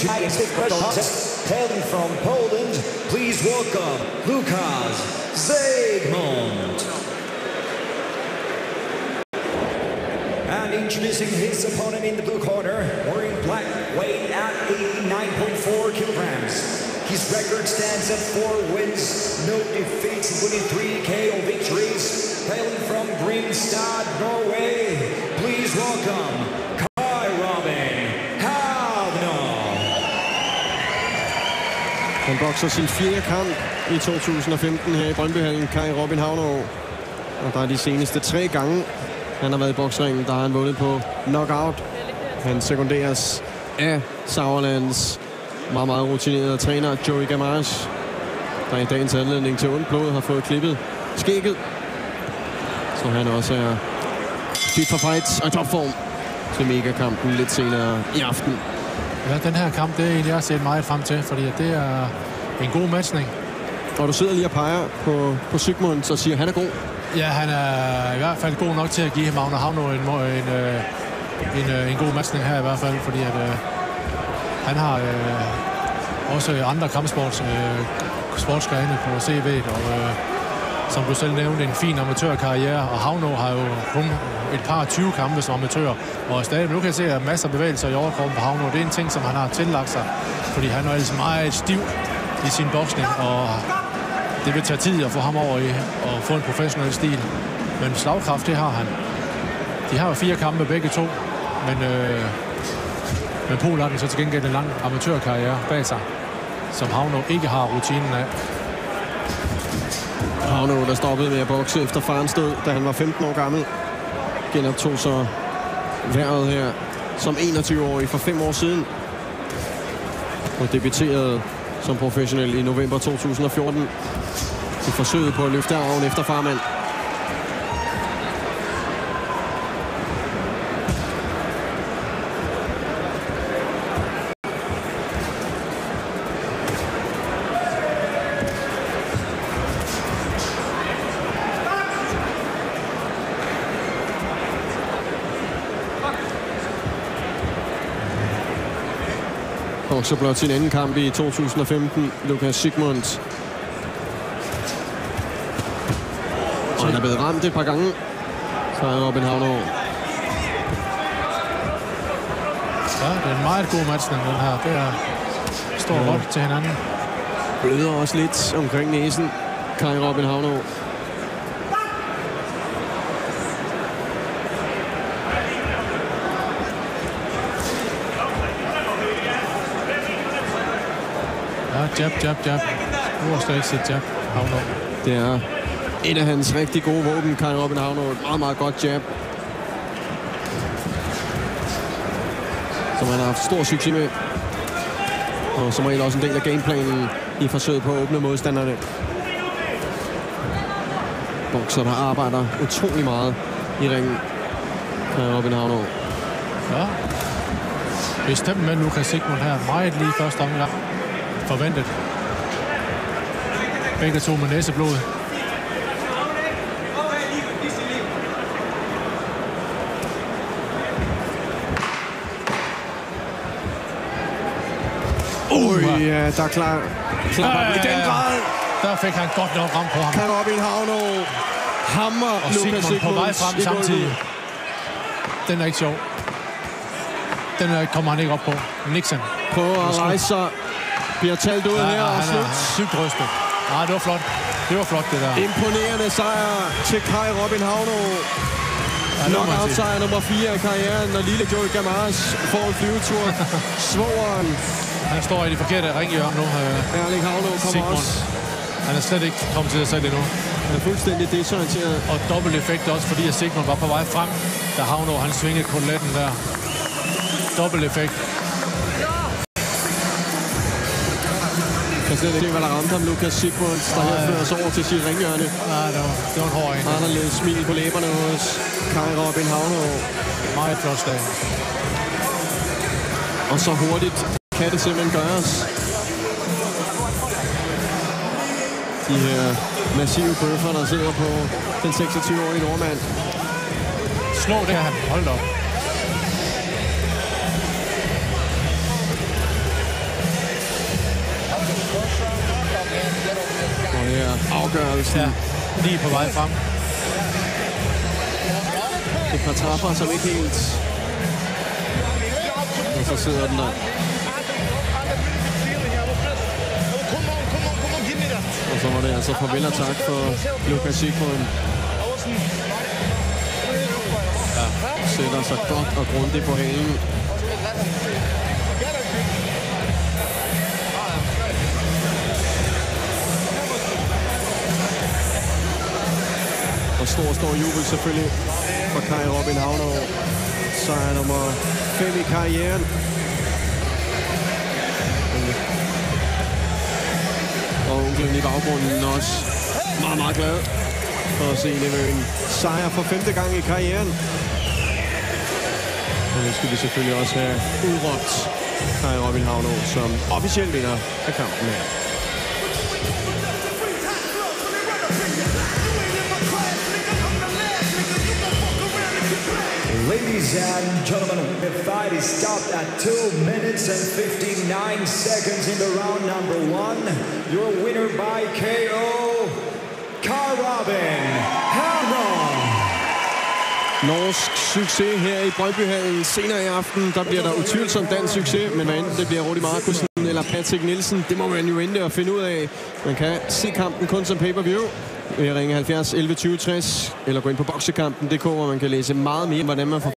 tonight's contest, hailing from Poland, please welcome Lukas Zygmunt. And introducing his opponent in the blue corner, wearing black, weighing at 89.4 kilograms. His record stands at 4 wins, no defeats, including 3 KO victories. Hailing from Grimstad, Norway, please welcome Kai Robin Havner. Han bokser sin 4. kamp i 2015 her i Brøndbyhallen, Kai Robin Havner. Og der er de seneste 3 gange, han har været i boksringen, der har han vundet på knockout. Han sekunderes af Sauerlands meget, meget rutinerede træner Joey Gamage, der i dagens anledning til ondt blod har fået klippet skægget. Så han også er fit for fights og topform til megakampen lidt senere i aften. Ja, den her kamp, det er egentlig jeg har set meget frem til, fordi det er en god matchning. Og du sidder lige og peger på Zygmunt og siger, at han er god. Ja, han er i hvert fald god nok til at give Magne Havner en god matchning her i hvert fald, fordi at, han har også andre kampsportsgrene på CV'et, og som du selv nævnte, en fin amatørkarriere, og Havner har jo kun et par 20 kampe som amatør, og stadig nu kan jeg se, at masser af bevægelser i overkroppen på Havner. Det er en ting, som han har tillagt sig, fordi han er altså meget stiv i sin boksning, og det vil tage tid at få ham over i og få en professionel stil. Men slagkraft, det har han. De har jo 4 kampe begge to, men Polen har den så til gengæld en lang amatørkarriere bag sig, som Havner ikke har rutinen af. Havner, der stoppede med at bokse efter farens død, da han var 15 år gammel, genoptog så hvervet her som 21-årig for 5 år siden, og debuterede som professionel i november 2014 i forsøget på at løfte arven efter farmand. Og så blot sin anden kamp i 2015, Lukas Zygmunt. Og han er blevet ramt et par gange. Så er Robin Havner. Ja, det er en meget god matchning, den her. Det er står godt til hinanden. Bløder også lidt omkring næsen, Kai Robin Havner. Jab. Uoverstræk sit jab, Havner. Det er et af hans rigtig gode våben, Kai Robin Havner. Et meget, meget godt jab, som han har haft stor succes med. Og som regel også en del af gameplanen i forsøget på at åbne modstanderne. Bokser, der arbejder utrolig meget i ringen. Kai Robin Havner. Ja. Bestemt med Lukas Zygmunt her. Meget lige første omgang. Forventet. Begge to med næseblod. Ja, der er klar i den grad. Der fik han godt nok ramt på ham. Kai Robin Havner hammer Lukas Zygmunt på vej frem samtidig. Den er ikke sjov. Den kommer han ikke op på. Nixon prøver at rejse sig. Bliver talt ud her og slut. Han er sygt rystet. Ja, det var flot. Det var flot, det der. Imponerende sejr til Kai Robin Havner. Knockout-sejr nummer 4 i karrieren, når lille Joey Gamage får en flyvetur. Svogeren. Han står i de forkerte ringhjørne nu. Erling Havner kommer også. Han er slet ikke kommet til sig endnu. Han er fuldstændig desorienteret. Og dobbelt effekt også, fordi Zygmunt var på vej frem, da Havner han svingede koteletten der. Dobbelt effekt. Jeg kan slet ikke se, hvad der ramte ham, Lukas Zygmunt, der her fører sig over til sit ringhjørne. Ja, det var en hård en. Anderledes smil på læberne hos Kai Robin Havner. Meget flot slag. Og så hurtigt kan det simpelthen gøres. De her massive bøffer, der sidder på den 26-årige nordmand. Slå det her. Hold op. afgørelsen. Ja, lige på vej frem. Et par trapper, som ikke helt... Og så sidder den der. Og så var det altså farvel og tak for Lukas Sigmund. Ja. Sætter sig godt og grundigt på halen. Og stor jubel selvfølgelig for Kai Robin Havnov. Sejr nummer 5 i karrieren. Og onklen i baggrunden også meget glad for at se Nevøen sejr for 5. gang i karrieren. Og nu skal vi selvfølgelig også have udråbt Kai Robin Havnov som officiel vinder af kampen her. Ladies and gentlemen, the fight is stopped at 2 minutes and 59 seconds in the round number 1. Your winner by KO, Kai Robin Havnov. Norsk succes her i Brøndbyhallen senere i aften. Der bliver der utvivlsomt dansk succes, men hvad enten det bliver Rudi Markussen eller Patrick Nielsen, det må man jo vente og finde ud af. Man kan se kampen kun som pay-per-view. Ringe 70 11 20 60 eller gå ind på boksekampen.dk, hvor man kan læse meget mere om, hvordan man får